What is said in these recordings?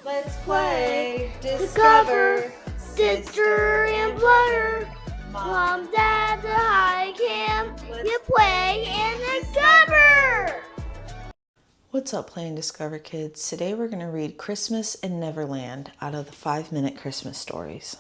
Let's play, discover, sister and brother. Mom, Dad, the high camp. You play and discover. What's up, Play and Discover kids? Today we're going to read Christmas in Neverland out of the 5-Minute Christmas Stories.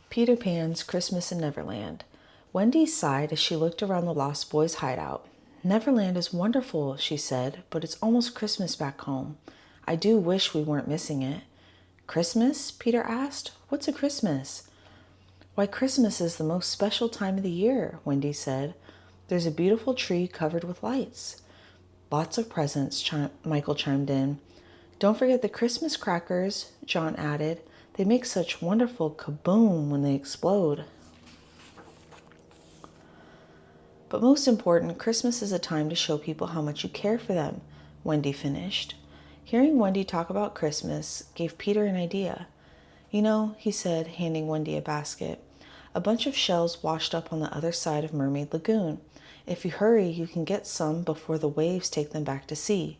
Peter Pan's Christmas in Neverland. Wendy sighed as she looked around the Lost Boys' hideout. Neverland is wonderful, she said, but it's almost Christmas back home. I do wish we weren't missing it. Christmas? Peter asked. What's a Christmas? Why, Christmas is the most special time of the year, Wendy said. There's a beautiful tree covered with lights. Lots of presents, Michael chimed in. Don't forget the Christmas crackers, John added. They make such wonderful kaboom when they explode. But most important, Christmas is a time to show people how much you care for them, Wendy finished. Hearing Wendy talk about Christmas gave Peter an idea. You know, he said, handing Wendy a basket, a bunch of shells washed up on the other side of Mermaid Lagoon. If you hurry, you can get some before the waves take them back to sea.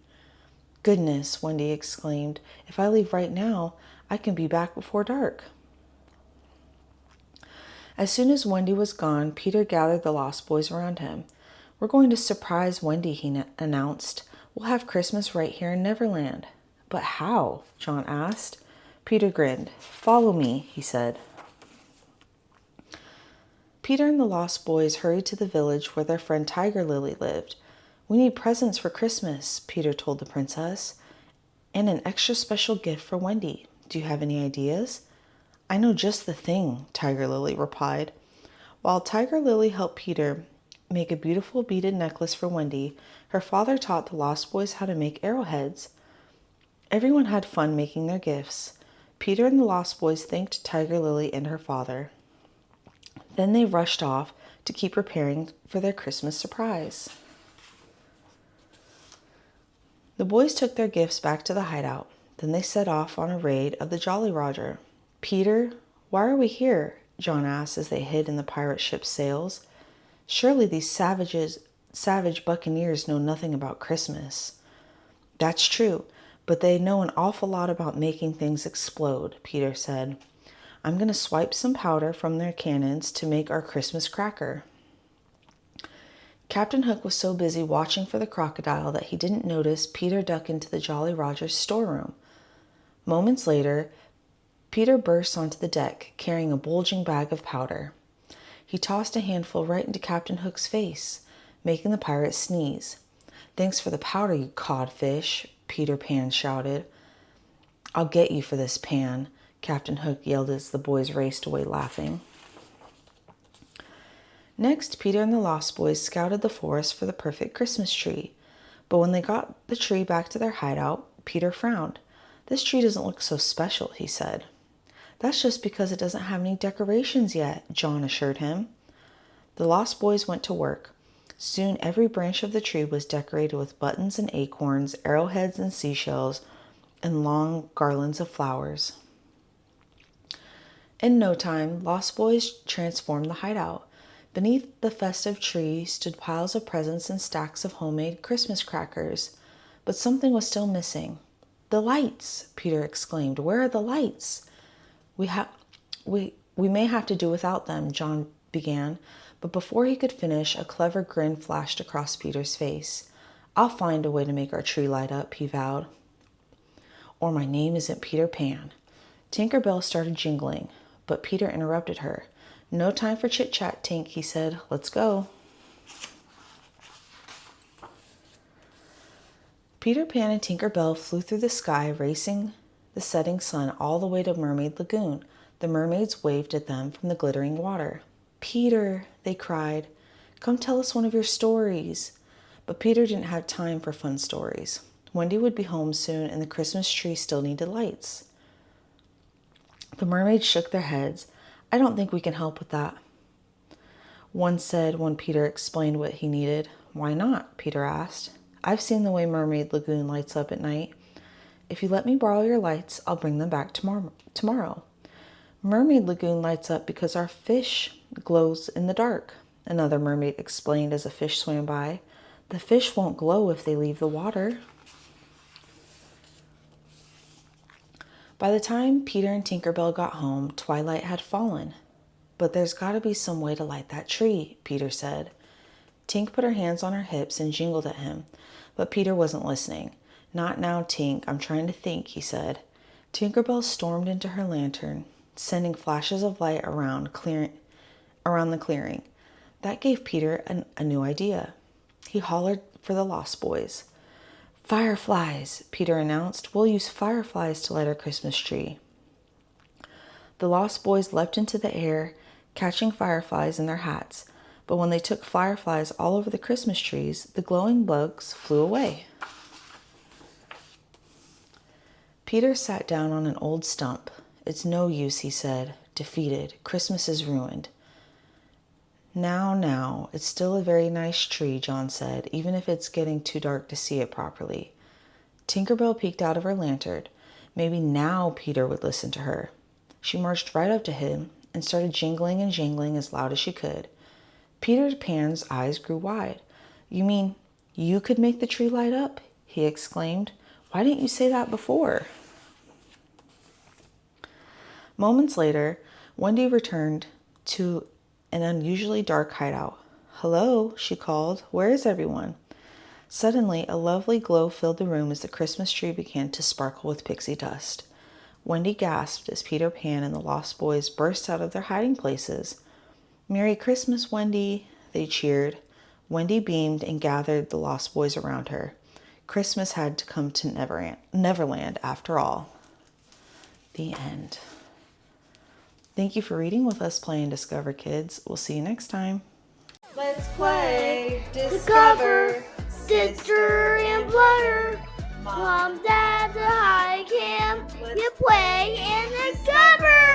Goodness, Wendy exclaimed, if I leave right now, I can be back before dark. As soon as Wendy was gone, Peter gathered the Lost Boys around him. We're going to surprise Wendy, he announced. We'll have Christmas right here in Neverland. But how? John asked. Peter grinned. Follow me, he said. Peter and the Lost Boys hurried to the village where their friend Tiger Lily lived. We need presents for Christmas, Peter told the princess, and an extra special gift for Wendy. Do you have any ideas? I know just the thing, Tiger Lily replied. While Tiger Lily helped Peter make a beautiful beaded necklace for Wendy, her father taught the Lost Boys how to make arrowheads. Everyone had fun making their gifts. Peter and the Lost Boys thanked Tiger Lily and her father. Then they rushed off to keep preparing for their Christmas surprise. The boys took their gifts back to the hideout. Then they set off on a raid of the Jolly Roger. Peter, why are we here? John asked as they hid in the pirate ship's sails. Surely these savage buccaneers know nothing about Christmas. That's true, but they know an awful lot about making things explode, Peter said. I'm going to swipe some powder from their cannons to make our Christmas cracker. Captain Hook was so busy watching for the crocodile that he didn't notice Peter duck into the Jolly Roger's storeroom. Moments later, Peter burst onto the deck, carrying a bulging bag of powder. He tossed a handful right into Captain Hook's face, making the pirate sneeze. Thanks for the powder, you codfish, Peter Pan shouted. I'll get you for this, Pan, Captain Hook yelled as the boys raced away laughing. Next, Peter and the Lost Boys scouted the forest for the perfect Christmas tree. But when they got the tree back to their hideout, Peter frowned. This tree doesn't look so special, he said. That's just because it doesn't have any decorations yet, John assured him. The Lost Boys went to work. Soon every branch of the tree was decorated with buttons and acorns, arrowheads and seashells, and long garlands of flowers. In no time, Lost Boys transformed the hideout. Beneath the festive tree stood piles of presents and stacks of homemade Christmas crackers. But something was still missing. The lights, Peter exclaimed. Where are the lights? We may have to do without them, John began, but before he could finish, a clever grin flashed across Peter's face. I'll find a way to make our tree light up, he vowed. Or my name isn't Peter Pan. Tinker Bell started jingling, but Peter interrupted her. No time for chit-chat, Tink, he said. Let's go. Peter Pan and Tinker Bell flew through the sky, racing the setting sun all the way to Mermaid Lagoon. The mermaids waved at them from the glittering water. Peter, they cried, come tell us one of your stories. But Peter didn't have time for fun stories. Wendy would be home soon, and the Christmas tree still needed lights. The mermaids shook their heads. I don't think we can help with that, one said when Peter explained what he needed. Why not? Peter asked. I've seen the way Mermaid Lagoon lights up at night. If you let me borrow your lights, I'll bring them back tomorrow. Mermaid Lagoon lights up because our fish glows in the dark, another mermaid explained as a fish swam by. The fish won't glow if they leave the water. By the time Peter and Tinker Bell got home, twilight had fallen. But there's got to be some way to light that tree, Peter said. Tink put her hands on her hips and jingled at him, but Peter wasn't listening. Not now, Tink. I'm trying to think, he said. Tinker Bell stormed into her lantern, sending flashes of light around the clearing. That gave Peter a new idea. He hollered for the Lost Boys. Fireflies, Peter announced. We'll use fireflies to light our Christmas tree. The Lost Boys leapt into the air, catching fireflies in their hats. But when they took fireflies all over the Christmas trees, the glowing bugs flew away. Peter sat down on an old stump. It's no use, he said. Defeated. Christmas is ruined. Now, it's still a very nice tree, John said, even if it's getting too dark to see it properly. Tinker Bell peeked out of her lantern. Maybe now Peter would listen to her. She marched right up to him and started jingling and jangling as loud as she could. Peter Pan's eyes grew wide. You mean you could make the tree light up? He exclaimed. Why didn't you say that before? Moments later, Wendy returned to an unusually dark hideout. Hello, she called. Where is everyone? Suddenly, a lovely glow filled the room as the Christmas tree began to sparkle with pixie dust. Wendy gasped as Peter Pan and the Lost Boys burst out of their hiding places. Merry Christmas, Wendy, they cheered. Wendy beamed and gathered the Lost Boys around her. Christmas had to come to Neverland after all. The end. Thank you for reading with us, Play and Discover, kids. We'll see you next time. Let's play, discover, Stitcher and Blur. Mom, Dad, the high camp, you play and discover.